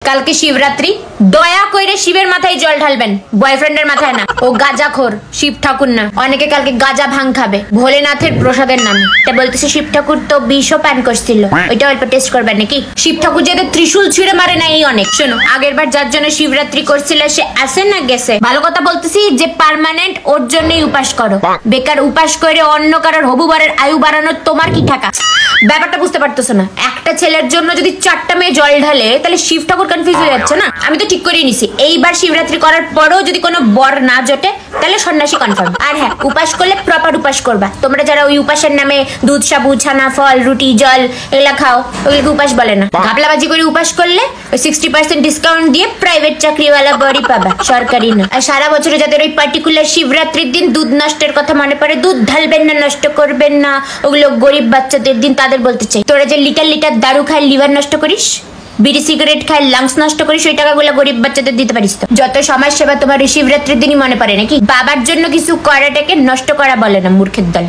কালকে শিবরাত্রি, দয়া কইরে শিবের মাথায় জল ঢালবেন, বয়ফ্রেন্ডের মাথায় না। ও গাঁজাখোর, শিব ঠাকুর না। অনেকে কালকে গাঁজা ভাং খাবে ভোলেনাথের প্রসাদের নামে। তা বলতেছে শিব ঠাকুর তো বিষও পান করছিল, ওইটা অল্প টেস্ট করবেন নাকি? শিব ঠাকুর যাদের ত্রিশূল ছিঁড়ে মারে না এই অনেক। শোনো, আগের বার যার জন্য শিবরাত্রি করছিল সে আসে না গেছে? ভালো কথা বলতেছি, যে পার্মানেন্ট ওর জন্যই উপাস করো। বেকার উপাস করে অন্য কারোর হবুবারের আয়ু বাড়ানোর তোমার কি ঠাকা? ব্যাপারটা বুঝতে পারতেছো না? একটা ছেলের জন্য যদি 4টা মেয়ে জল ঢালে তাহলে শিব ঠাকুর কনফিউজ হয়ে যাচ্ছে না? আমি তো ঠিক করেই নিছি, এইবার শিবরাত্রি করার পরেও যদি কোনো বর না জোটে তাহলে সন্ন্যাসী কনফার্ম। আর হ্যাঁ, উপাস করলে প্রপার উপাস করবা। তোমরা যারা ওই উপাসের নামে দুধ, সাবু, ছানা, ফল, রুটি, জল এগুলা খাও, ওগুলোকে উপাস বলে না। ঘাপলাবাজি করে উপাস করলে 60% ডিসকাউন্ট দিয়ে প্রাইভেট চাকরিওয়ালা বড়ি পাবা, সরকারি না। আর সারা বছরে যাদের ওই পার্টিকুলার শিবরাত্রির দিন দুধ নষ্টের কথা মনে পড়ে, দুধ ঢালবেন না, নষ্ট করবেন না, ওগুলো গরিব বাচ্চাদের দিন, তাদের বলতে চাই। তোরা যে লিটার লিটার দারু খায় লিভার নষ্ট করিস, বিড়ি সিগারেট খায় লাংস নষ্ট করিস, ওই টাকাগুলো গরিব বাচ্চাদের দিতে পারিস তো? যত সমাজ সেবা তোমার শিবরাত্রির দিনই মনে পড়ে নাকি? বাবার জন্য কিছু করাটাকে নষ্ট করা বলে না, মূর্খের দল।